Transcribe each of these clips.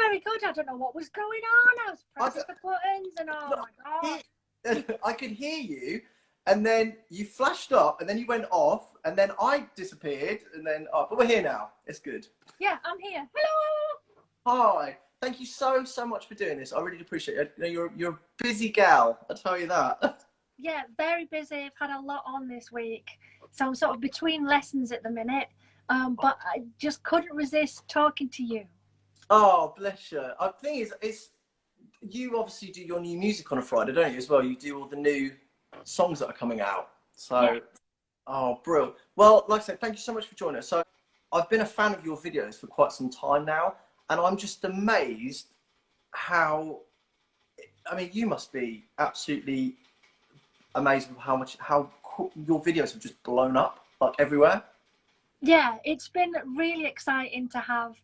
very good. I don't know what was going on. I was pressing the buttons and oh my God. I could hear you, and then you flashed up, and then you went off, and then I disappeared, and then but we're here now. It's good. Yeah, I'm here. Hello. Hi. Thank you so much for doing this. I really appreciate it. You know, you're a busy gal. I'll tell you that. Yeah, very busy. I've had a lot on this week, so I'm sort of between lessons at the minute. But I just couldn't resist talking to you. Oh, bless you. The thing is, it's you obviously do your new music on a Friday, don't you, as well? You do all the new songs that are coming out. So, yeah. Oh, brilliant. Well, like I said, thank you so much for joining us. So, I've been a fan of your videos for quite some time now, and I'm just amazed how, I mean, you must be absolutely amazed with how your videos have just blown up, like, everywhere. Yeah, it's been really exciting to have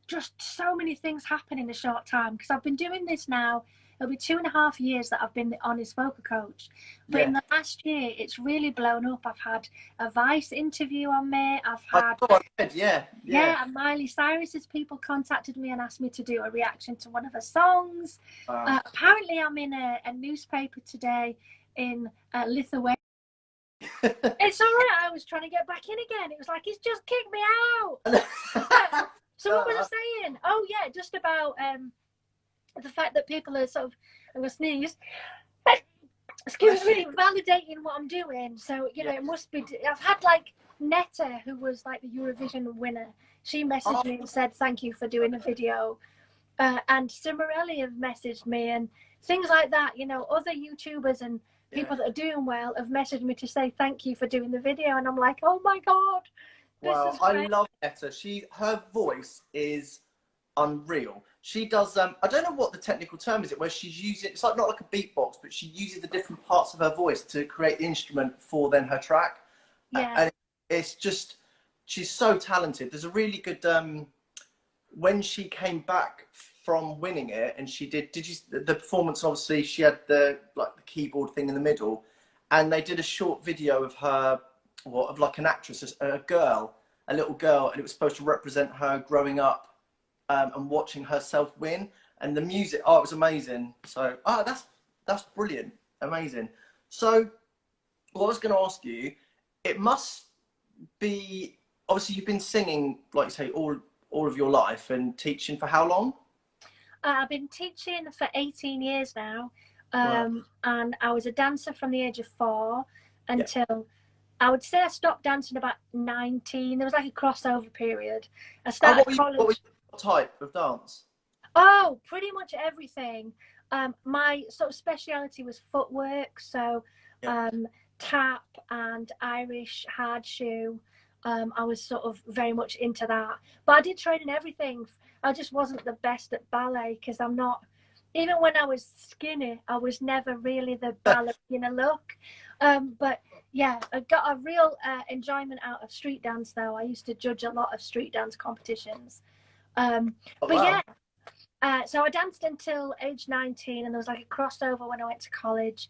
just so many things happen in a short time, because I've been doing this now. It'll be 2.5 years that I've been the honest vocal coach, but in the last year it's really blown up. I've had a Vice interview on me. I've had and Miley Cyrus's people contacted me and asked me to do a reaction to one of her songs. Apparently I'm in a newspaper today in Lithuania. It's all right. I was trying to get back in again. It was like, it's just kicked me out. So what was I saying? Oh yeah, just about the fact that people are sort of, I'm gonna sneeze, excuse me, validating what I'm doing. So, you know, it must be, I've had like Netta, who was like the Eurovision winner. She messaged me and said, thank you for doing a video. And Cimarelli have messaged me and things like that. You know, other YouTubers and people that are doing well have messaged me to say thank you for doing the video. And I'm like, oh my God. Wow, I love Netta. Her voice is unreal. She does I don't know what the technical term is, where she's using, it's like not like a beatbox, but she uses the different parts of her voice to create the instrument for then her track. And it's just, she's so talented. There's a really good when she came back from winning it, and she did you the performance, obviously she had the keyboard thing in the middle, and they did a short video of her, of like an actress, a little girl, and it was supposed to represent her growing up and watching herself win, and the music, it was amazing. So that's brilliant, amazing. So what I was going to ask you, it must be, obviously you've been singing, like you say, all of your life, and teaching for how long? I've been teaching for 18 years now, and I was a dancer from the age of 4 until I would say I stopped dancing about 19. There was like a crossover period. I started college. What was your type of dance? Oh, pretty much everything. My sort of speciality was footwork, so tap and Irish hard shoe. I was sort of very much into that. But I did train in everything. I just wasn't the best at ballet, because I'm not, even when I was skinny, I was never really the ballerina look. But yeah, I got a real enjoyment out of street dance, though. I used to judge a lot of street dance competitions. So I danced until age 19, and there was like a crossover when I went to college.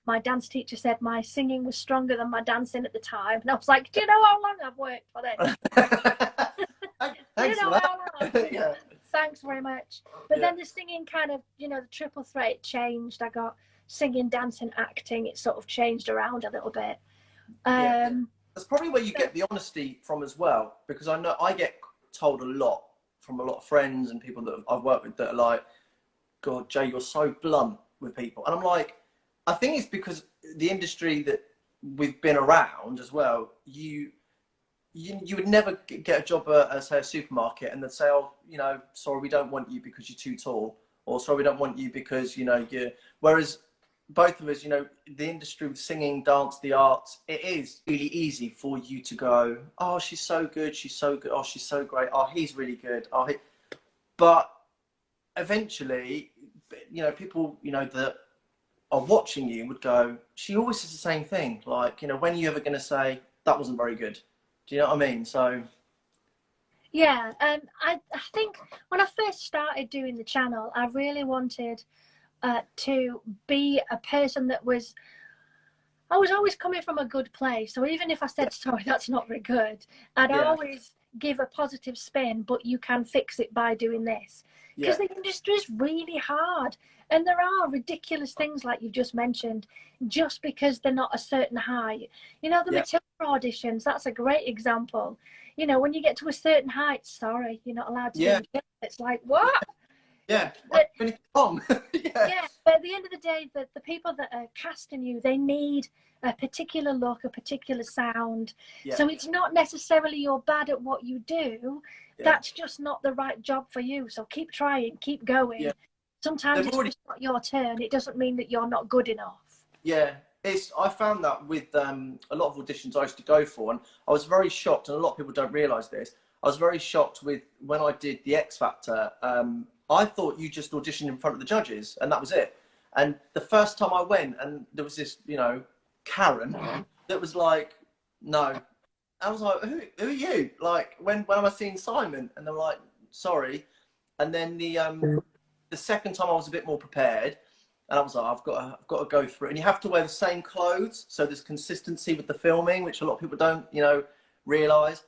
My dance teacher said my singing was stronger than my dancing at the time, and I was like, do you know how long I've worked for this? Thanks for that. Thanks very much. But then the singing kind of, you know, the triple threat changed. I got singing, dancing, acting. It sort of changed around a little bit. That's probably where you get the honesty from as well, because I know I get told a lot from a lot of friends and people that I've worked with that are like, God, Jay, you're so blunt with people. And I'm like, I think it's because the industry that we've been around as well, you would never get a job at, say, a supermarket, and they'd say, oh, you know, sorry, we don't want you because you're too tall, or sorry, we don't want you because, you know, whereas both of us, you know, the industry of singing, dance, the arts, it is really easy for you to go, oh, she's so good, oh, she's so great, oh, he's really good, but eventually, you know, people, you know, that are watching you would go, she always says the same thing, like, you know, when are you ever going to say, that wasn't very good? Do you know what I mean? So yeah, I think when I first started doing the channel, I really wanted to be a person that was, I was always coming from a good place. So even if I said, sorry, that's not very good, I'd always give a positive spin, but you can fix it by doing this. Because the industry is really hard. And there are ridiculous things like you've just mentioned, just because they're not a certain height. You know, the Matilda auditions, that's a great example. You know, when you get to a certain height, sorry, you're not allowed to be in the film. It's like, what? Yeah, But, wrong. but at the end of the day, the people that are casting you, they need a particular look, a particular sound. So it's not necessarily you're bad at what you do. That's just not the right job for you. So keep trying, keep going. Sometimes it's just not your turn. It doesn't mean that you're not good enough. Yeah, I found that with a lot of auditions I used to go for, and I was very shocked, and a lot of people don't realise this. I was very shocked with when I did the X Factor. I thought you just auditioned in front of the judges, and that was it. And the first time I went, and there was this, you know, Karen that was like, no. I was like, who are you? Like, when am I seeing Simon? And they were like, sorry. And then the second time I was a bit more prepared, and I was like, I've got to go through it. And you have to wear the same clothes, so there's consistency with the filming, which a lot of people don't, you know, realise.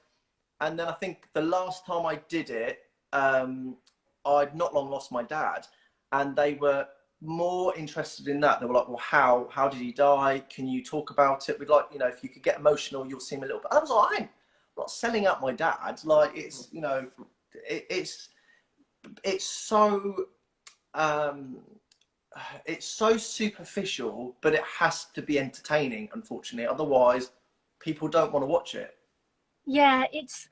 And then I think the last time I did it, I'd not long lost my dad, and they were more interested in that. They were like, well, how did he die? Can you talk about it? We'd like, you know, if you could get emotional, you'll see him a little bit. And I was like, I'm not selling out my dad. Like, it's, you know, it's so superficial, but it has to be entertaining, unfortunately. Otherwise, people don't want to watch it. Yeah, it's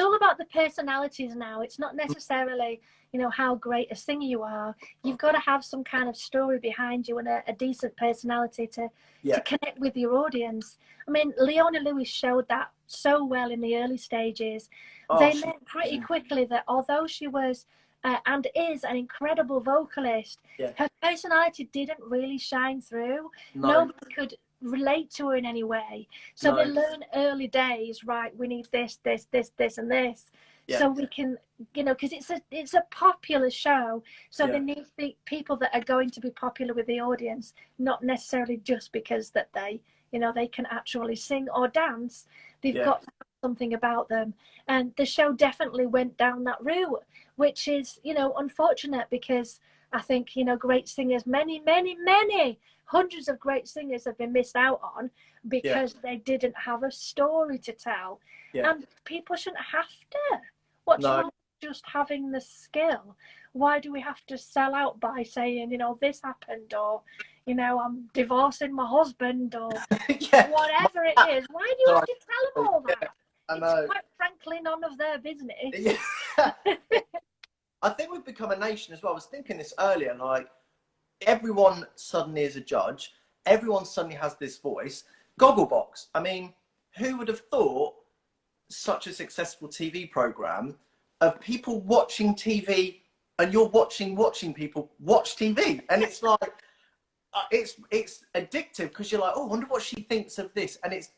all about the personalities now. It's not necessarily, you know, how great a singer you are. You've got to have some kind of story behind you and a decent personality to connect with your audience. I mean, Leona Lewis showed that so well in the early stages. They learned pretty quickly that although she was and is an incredible vocalist, her personality didn't really shine through. Nobody could relate to her in any way. So they learn early days, right, we need this, and this. So we can, you know, because it's a popular show. So they need the people that are going to be popular with the audience, not necessarily just because that they, you know, they can actually sing or dance. They've got to have something about them. And the show definitely went down that route, which is, you know, unfortunate, because I think, you know, great singers, many hundreds of great singers have been missed out on because they didn't have a story to tell. And people shouldn't have to. What's wrong with just having the skill? Why do we have to sell out by saying, you know, this happened, or, you know, I'm divorcing my husband, or whatever it is? Why do you have to tell them all that? It's quite frankly none of their business. I think we've become a nation as well. I was thinking this earlier, like, everyone suddenly is a judge. Everyone suddenly has this voice. Gogglebox. I mean, who would have thought such a successful TV program of people watching TV, and you're watching people watch TV, and it's like it's addictive, because you're like, oh, I wonder what she thinks of this, and it's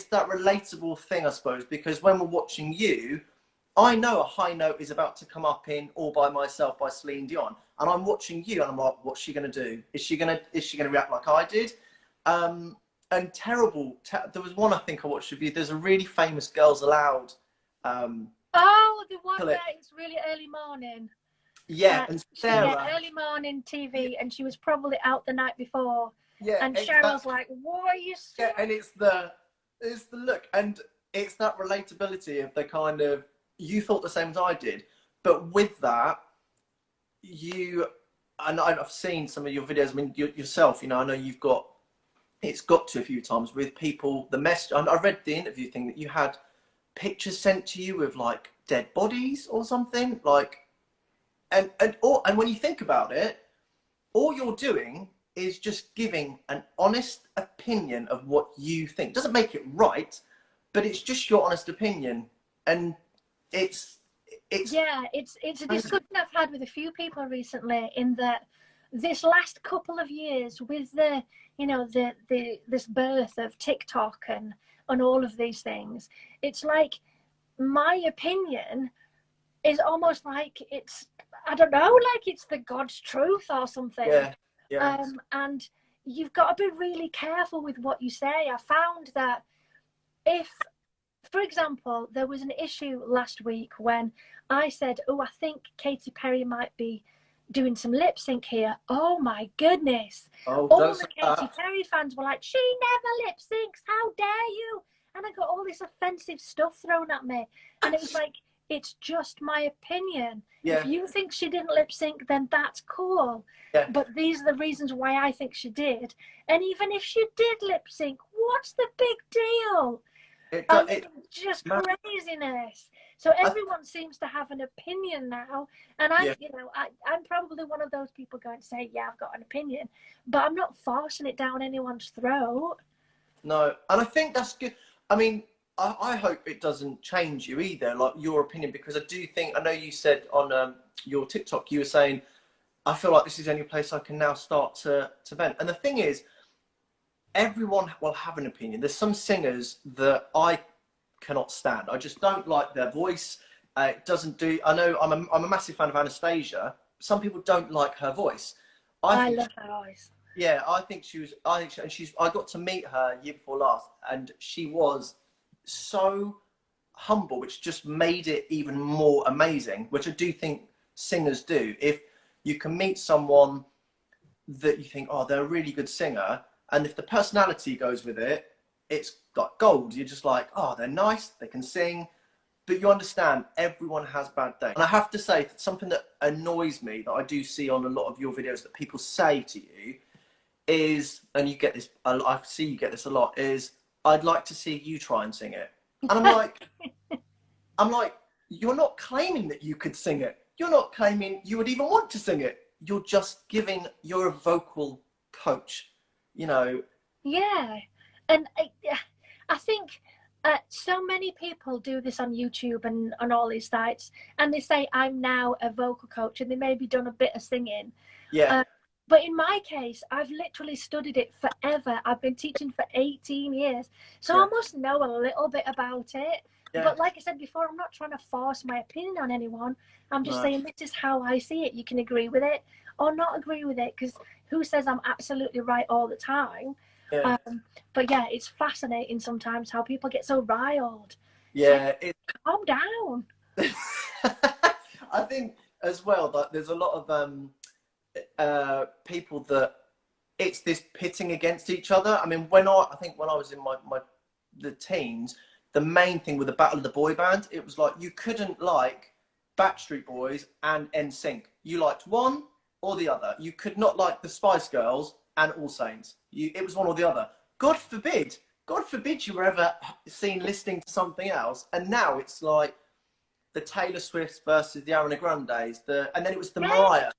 that relatable thing, I suppose, because when we're watching you, I know a high note is about to come up in All By Myself by Celine Dion, and I'm watching you, and I'm like, what's she going to do? Is she going to react like I did? And there was one I think I watched of you. There's a really famous Girls Aloud. The one where it's really early morning. And Sarah. Early morning TV, and she was probably out the night before. And Cheryl's like, what are you saying? And it's the look, and it's that relatability of the kind of, you thought the same as I did, but with that, and I've seen some of your videos. I mean, yourself, you know, I know it's got to a few times with people, the message. I read the interview thing that you had pictures sent to you of like dead bodies or something, like, and when you think about it, all you're doing is just giving an honest opinion of what you think. It doesn't make it right, but it's just your honest opinion. And it's a discussion I've had with a few people recently, in that this last couple of years, with the, you know, this birth of TikTok and all of these things, it's like my opinion is almost like it's, I don't know, like it's the God's truth or something. And you've got to be really careful with what you say. I found that if for example, there was an issue last week when I said, "Oh, I think Katy Perry might be doing some lip sync here." Oh my goodness! Oh, All don't the say Katy that. Perry fans were like, "She never lip syncs. How dare you!" And I got all this offensive stuff thrown at me, and it was like, it's just my opinion. If Yeah, you think she didn't lip sync, then that's cool. yeah. But these are the reasons why I think she did. And even if she did lip sync, what's the big deal? It, I mean, it, just man, craziness. So I, everyone seems to have an opinion now, and yeah, I'm probably one of those people going to say, "Yeah, I've got an opinion," but I'm not forcing it down anyone's throat. no, and I think that's good. I mean, I hope it doesn't change you either, like your opinion, because I do think, I know you said on your TikTok, you were saying, I feel like this is the only place I can now start to vent. And the thing is, everyone will have an opinion. There's some singers that I cannot stand. I just don't like their voice. It doesn't do. I know I'm a massive fan of Anastasia. Some people don't like her voice. I I think, love her voice. yeah, I think she was. I think, and she's. I got to meet her year before last, and she was so humble, which just made it even more amazing. Which I do think singers do. If you can meet someone that you think, oh, they're a really good singer, and if the personality goes with it, it's like gold. You're just like, oh, they're nice, they can sing, but you understand everyone has bad days. And I have to say that something that annoys me that I do see on a lot of your videos that people say to you is, and you get this, I see you get this a lot, is I'd like to see you try and sing it. And I'm like, you're not claiming that you could sing it. You're not claiming you would even want to sing it. You're just giving, you're a vocal coach, you know. Yeah, and I think so many people do this on YouTube and on all these sites, and they say I'm now a vocal coach, and they maybe done a bit of singing. Yeah, Uh, but in my case, I've literally studied it forever. I've been teaching for 18 years, so I yeah, must know a little bit about it. yeah, But like I said before, I'm not trying to force my opinion on anyone. I'm just no, saying this is how I see it. You can agree with it or not agree with it, because who says I'm absolutely right all the time? yeah, Um, but yeah, it's fascinating sometimes how people get so riled. It's like, yeah. calm down. I think as well that there's a lot of people that it's this pitting against each other. I mean, I think when I was in the teens, the main thing with the Battle of the Boy Band, it was like you couldn't like Backstreet Boys and NSYNC. You liked one or the other. You could not like the Spice Girls and All Saints. It was one or the other. God forbid you were ever seen listening to something else. And now it's like the Taylor Swifts versus the Ariana Grandes, and then it was the Yeah, Mariah.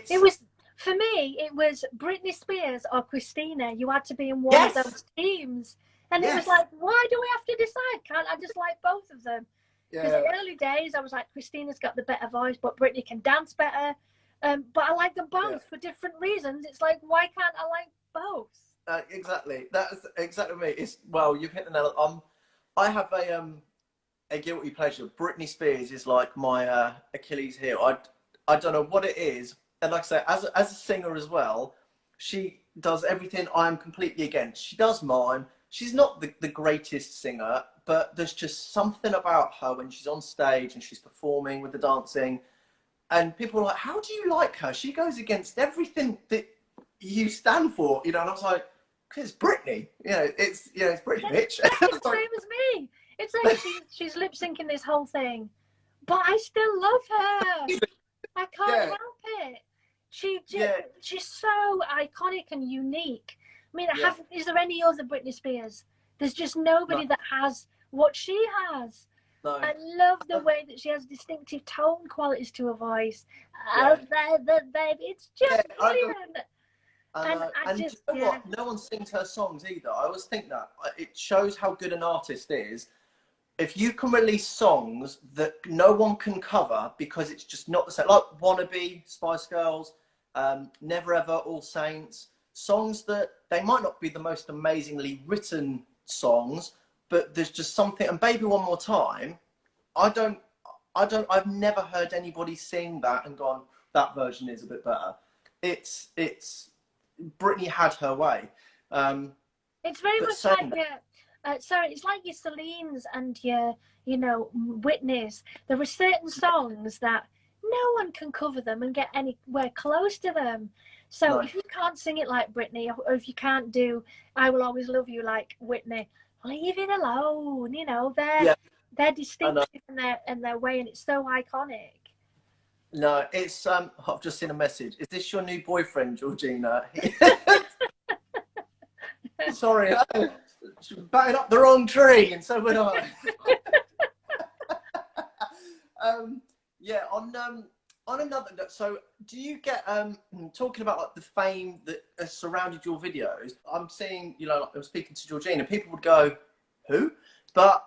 it It's was for me. It was Britney Spears or Christina. You had to be in one of yes, those teams, and it was yes, like, why do we have to decide? Can't I just like both of them? Because in yeah, the early days, I was like, Christina's got the better voice, but Britney can dance better. But I like them yeah. both for different reasons. It's like, why can't I like both? Exactly. That's exactly me. It's well, you've hit the nail. I have a guilty pleasure. Britney Spears is like my Achilles heel. I don't know what it is, and like I say, as a singer as well, she does everything I'm completely against. She does mime. She's not the greatest singer, but there's just something about her when she's on stage and she's performing with the dancing, and people are like, "How do you like her? She goes against everything that you stand for," you know. And I was like, "Cause it's Britney, it's Britney, Yeah, bitch." exactly It's the like, same as me. It's like she's lip syncing this whole thing, but I still love her. I can't yeah, help it. She yeah, she's so iconic and unique. I mean, yeah. is there any other Britney Spears? There's just No, nobody that has what she has. no. I love the way that she has distinctive tone qualities to her voice. Yeah, Baby, it's yeah. just I know, brilliant. I And know. I And do just, you know yeah, what? No one sings her songs either. I always think that it shows how good an artist is if you can release songs that no one can cover because it's just not the same. Like "Wannabe," Spice Girls, "Never Ever," All Saints. Songs that they might not be the most amazingly written songs, but there's just something. And "Baby One More Time," I don't, I've never heard anybody sing that and gone, that version is a bit better. It's Britney had her way. Um, it's very but much saying like that, Sorry, it's like your Celine's and your, you know, Whitney's. There are certain songs that no one can cover them and get anywhere close to them. So No. if you can't sing it like Britney, or if you can't do "I Will Always Love You" like Whitney, leave it alone. You know, Yeah, they're I know. distinctive in their way, and it's so iconic. No, it's I've just seen a message. Is this your new boyfriend, Georgina? Sorry, she's batting up the wrong tree, and so would I. Yeah, on another note, so do you get talking about like the fame that has surrounded your videos? I'm seeing, you know, like, I'm speaking to Georgina, people would go, who? But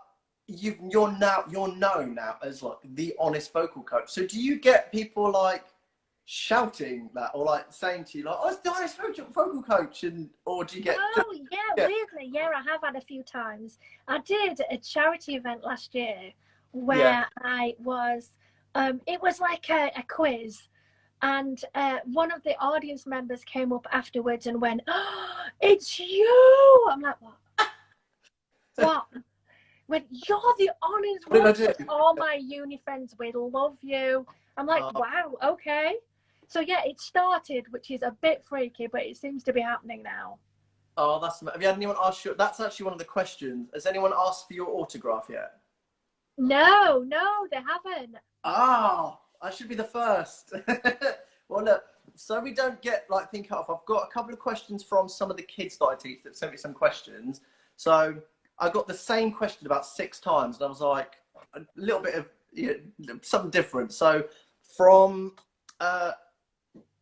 you're known now as like the honest vocal coach. So do you get people like shouting that, or like saying to you like, "Oh, it's the honest vocal coach," and or do you get? Oh yeah, weirdly, yeah, I have had a few times. I did a charity event last year Yeah, where I was. It was like a quiz, and one of the audience members came up afterwards and went, "Oh, it's you!" I'm like, "What? What?" When "You're the honest what did I vocal, do? all my uni friends will love you." I'm like, Oh, "Wow, okay." So yeah, it started, which is a bit freaky, but it seems to be happening now. oh, that's. Have you had anyone ask you? That's actually one of the questions. Has anyone asked for your autograph yet? No, no, they haven't. Ah, I should be the first. Well, look, so we don't get like think off. I've got a couple of questions from some of the kids that I teach that sent me some questions. So I got the same question about 6 times, and I was like a little bit of, you know, something different. So from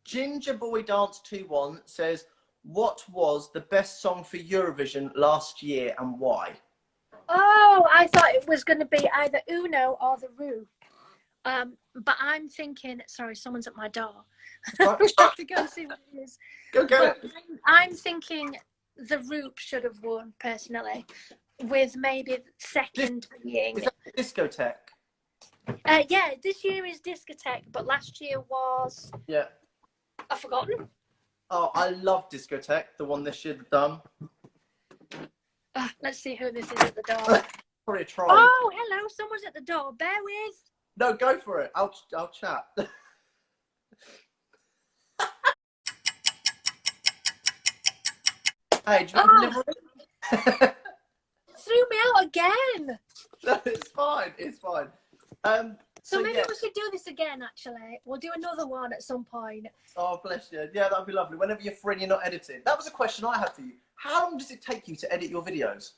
Ginger Boy Dance 21 says, "What was the best song for Eurovision last year and why?" Oh, I thought it was going to be either Uno or the Roof. But I'm thinking, sorry, someone's at my door. Right. I have to go and see what it is. Go get But it. I'm thinking the Roof should have won, personally, with maybe second being. Is that discotheque? Yeah, this year is Discotheque, but last year was. Yeah. I've forgotten. Oh, I love discotheque. The one this year done. Let's see who this is at the door. Probably a troll. Oh, hello, someone's at the door. Bear with. No, go for it. I'll chat. Hey, do you want delivery? Threw me out again. No, it's fine. It's fine. So maybe yeah. we should do this again, actually. We'll do another one at some point. Oh, bless you. Yeah, that'd be lovely. Whenever you're free and you're not editing. That was a question I had for you. How long does it take you to edit your videos?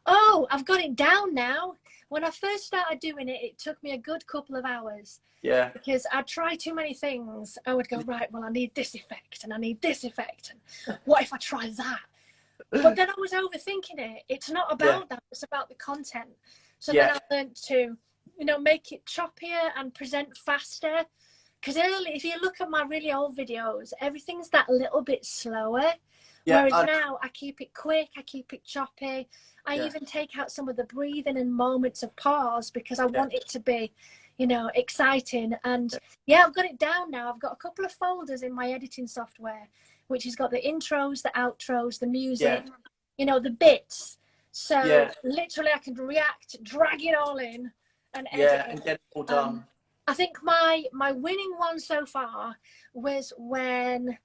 Oh, I've got it down now. When I first started doing it, it took me a good couple of hours. Yeah. Because I'd try too many things. I would go, right, well, I need this effect and I need this effect. And what if I try that? But then I was overthinking it. It's not about that. It's about the content. So then I learned to, you know, make it choppier and present faster. Because early, if you look at my really old videos, everything's that little bit slower. Whereas now I keep it quick, I keep it choppy. I even take out some of the breathing and moments of pause because I want it to be, you know, exciting. And I've got it down now. I've got a couple of folders in my editing software, which has got the intros, the outros, the music, you know, the bits. So literally I can react, drag it all in and edit and get it all done. I think my winning one so far was when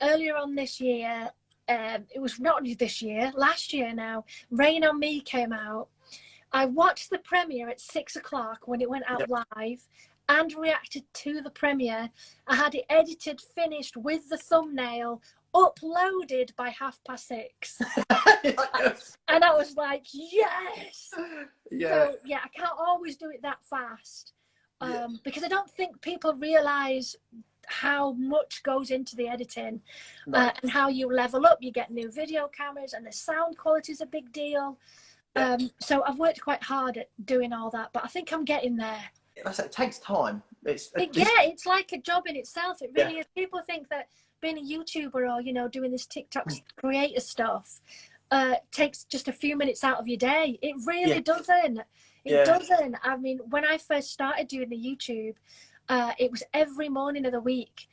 earlier on this year, it was not this year, last year now, Rain on Me came out. I watched the premiere at 6 o'clock when it went out live and reacted to the premiere. I had it edited, finished with the thumbnail, uploaded by 6:30. And I was like, yes! So, I can't always do it that fast because I don't think people realise how much goes into the editing and how you level up. You get new video cameras and the sound quality is a big deal. So I've worked quite hard at doing all that, but I think I'm getting there. It takes time. It's like a job in itself. It really is. People think that being a YouTuber or, you know, doing this TikTok creator stuff takes just a few minutes out of your day. It really doesn't. It doesn't. I mean, when I first started doing the YouTube, it was every morning of the week.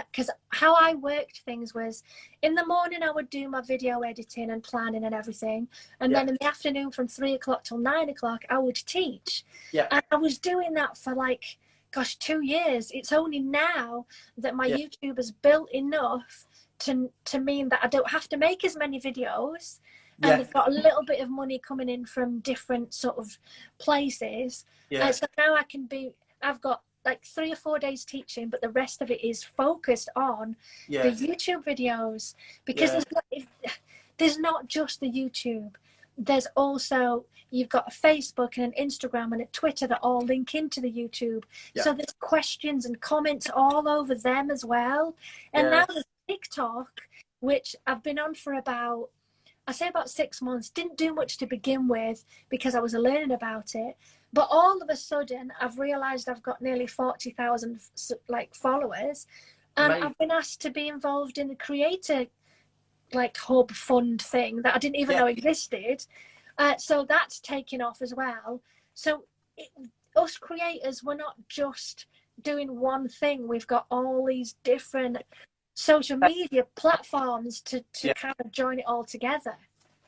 because how I worked things was in the morning I would do my video editing and planning and everything, and then in the afternoon from 3 o'clock till 9 o'clock I would teach. And I was doing that for like, gosh, 2 years. It's only now that my YouTube has built enough to mean that I don't have to make as many videos, and I've got a little bit of money coming in from different sort of places. So now I've got like 3 or 4 days teaching, but the rest of it is focused on the YouTube videos, because there's not just the YouTube. There's also, you've got a Facebook and an Instagram and a Twitter that all link into the YouTube. So there's questions and comments all over them as well. And now there's TikTok, which I've been on for about 6 months. Didn't do much to begin with because I was learning about it. But all of a sudden, I've realised I've got nearly 40,000 like followers, and I've been asked to be involved in the creator like hub fund thing that I didn't even know existed. So that's taken off as well. So us creators, we're not just doing one thing. We've got all these different social media platforms to kind of join it all together.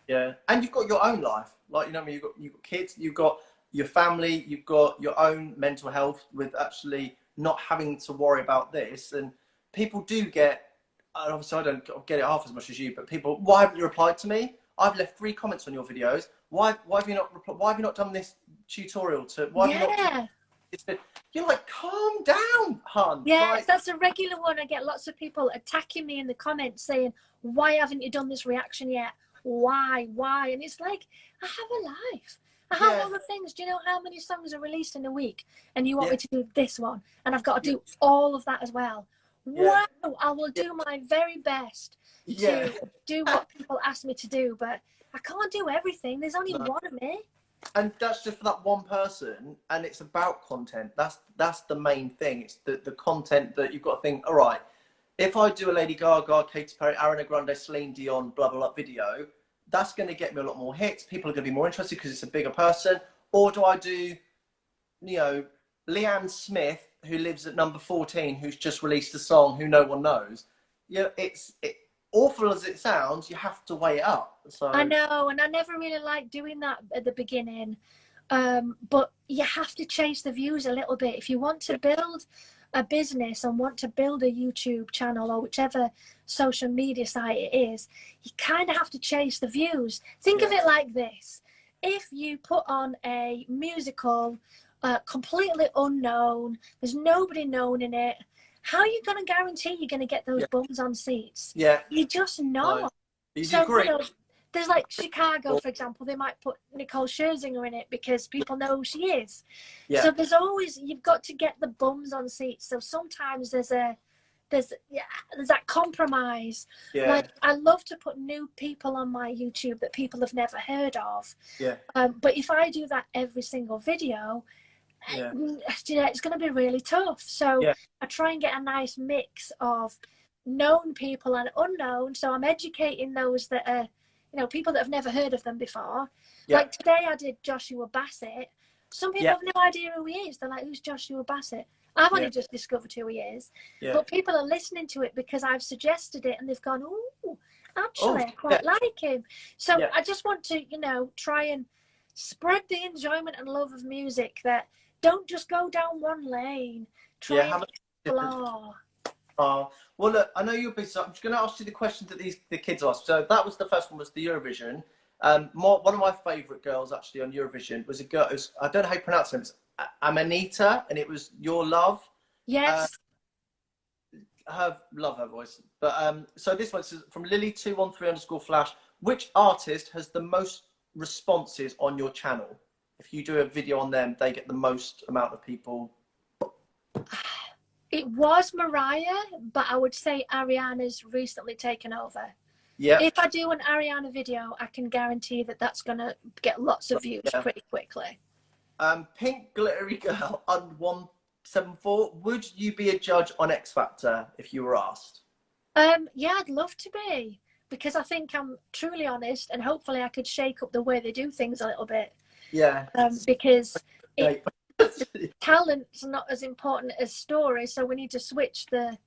Yeah, and you've got your own life, like, you know what I mean, you've got kids, you've got your family, you've got your own mental health with actually not having to worry about this. And people do get, obviously I don't get it half as much as you, but people, why haven't you replied to me? I've left 3 comments on your videos. Why have you not done this tutorial to? Why have you not? You're like, calm down, hun. Yeah, like, that's a regular one. I get lots of people attacking me in the comments saying, why haven't you done this reaction yet? Why? And it's like, I have a life. I have other things. Do you know how many songs are released in a week? And you want me to do this one? And I've got to do all of that as well. Wow, I will do my very best to do what people ask me to do, but I can't do everything. There's only one of me. And that's just for that one person, and it's about content. That's the main thing. It's the content that you've got to think, all right, if I do a Lady Gaga, Katy Perry, Ariana Grande, Celine Dion, blah, blah, blah video, that's going to get me a lot more hits. People are going to be more interested because it's a bigger person. Or do I do, you know, Leanne Smith, who lives at number 14, who's just released a song who no one knows? You know, awful as it sounds, you have to weigh it up. So I know, and I never really liked doing that at the beginning. But you have to chase the views a little bit. If you want to build a business and want to build a YouTube channel or whichever social media site it is, you kind of have to chase the views. Think of it like this. If you put on a musical, completely unknown, there's nobody known in it, how are you going to guarantee you're going to get those bums on seats? You just know. So, you know, there's like Chicago, for example, they might put Nicole Scherzinger in it because people know who she is. So there's always, you've got to get the bums on seats. So sometimes there's that compromise. Like, I love to put new people on my YouTube that people have never heard of. But if I do that every single video, you know, it's going to be really tough. So I try and get a nice mix of known people and unknown. So I'm educating those that are, you know, people that have never heard of them before. Like today I did Joshua Bassett. Some people have no idea who he is. They're like, who's Joshua Bassett? I've only just discovered who he is. But people are listening to it because I've suggested it and they've gone, oh, actually, I quite like him. So I just want to, you know, try and spread the enjoyment and love of music, that don't just go down one lane. Try and explore. Well, look, I know you're busy, so I'm just going to ask you the questions that the kids asked. So that was the first one, was the Eurovision. One of my favourite girls actually on Eurovision was a girl, I don't know how you pronounce her name, it's Amanita, and it was Your Love. Yes. Love her voice. But so this one says, from Lily213_Flash, which artist has the most responses on your channel? If you do a video on them, they get the most amount of people. It was Mariah, but I would say Ariana's recently taken over. If I do an Ariana video, I can guarantee that that's going to get lots of views pretty quickly. Pink Glittery Girl under 174, would you be a judge on X Factor if you were asked? Yeah, I'd love to be, because I think I'm truly honest, and hopefully I could shake up the way they do things a little bit. Because talent's not as important as story, so we need to switch the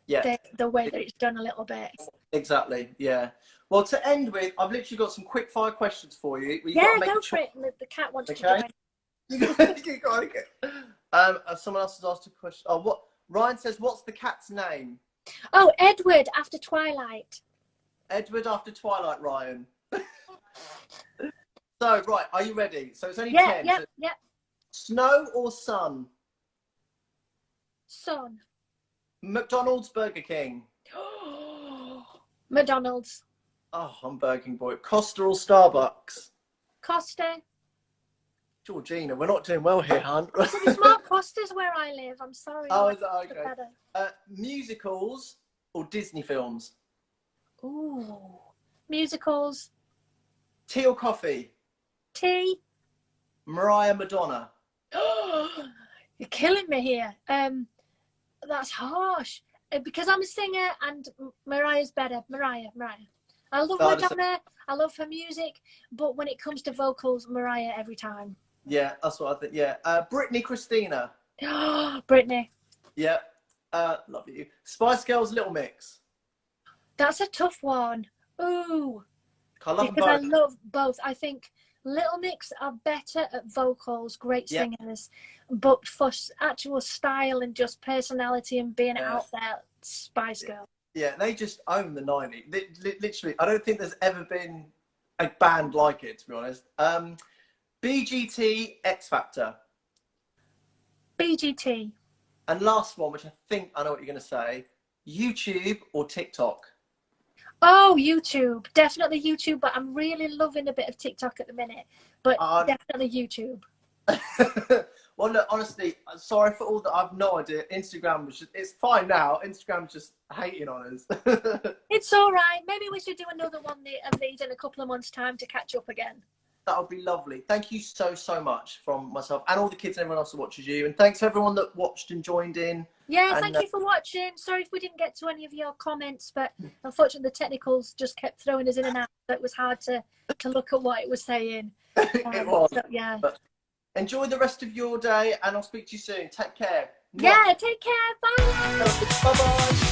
Yeah. the way that it's done a little bit. Exactly. Yeah. Well, to end with, I've literally got some quick fire questions for you. You've Yeah, got to make go a for choice. it. The cat wants to Okay. join. You got someone else has asked a question. Oh, what? Ryan says, what's the cat's name? Oh, Edward after Twilight. Edward after Twilight, Ryan. So, right, are you ready? So it's only Yeah, 10. yeah, So yeah. snow or sun? Son. McDonald's, Burger King. McDonald's. Oh, I'm Burger King boy. Costa or Starbucks? Costa. Georgina, we're not doing well here, hon. So there's more Costas where I live. I'm sorry. Oh, is that okay? Musicals or Disney films? Ooh. Musicals. Tea or coffee? Tea. Mariah, Madonna. You're killing me here. That's harsh. Because I'm a singer and Mariah's better. Mariah. I love Madonna. I love her music. But when it comes to vocals, Mariah every time. Yeah, that's what I think. Yeah. Britney, Christina. Britney. Yeah. Love you. Spice Girls, Little Mix. That's a tough one. Ooh. I love because I both. love both. I think Little Mix are better at vocals, great singers, but for actual style and just personality and being out there, Spice Girls. Yeah, they just own the 90s. Literally, I don't think there's ever been a band like it, to be honest. BGT, X Factor. BGT. And last one, which I think I know what you're going to say, YouTube or TikTok? Oh, YouTube. Definitely YouTube, but I'm really loving a bit of TikTok at the minute. But definitely YouTube. Well, look, honestly, sorry for all that. I've no idea. Instagram was it's fine now. Instagram's just hating on us. It's all right. Maybe we should do another one of these in a couple of months' time to catch up again. That would be lovely. Thank you so much from myself and all the kids and everyone else that watches you. And thanks to everyone that watched and joined in. Yeah, and, thank you for watching. Sorry if we didn't get to any of your comments, but unfortunately the technicals just kept throwing us in and out. So it was hard to look at what it was saying. It was. So, yeah. But enjoy the rest of your day and I'll speak to you soon. Take care. Yeah, take care. Bye. Bye-bye.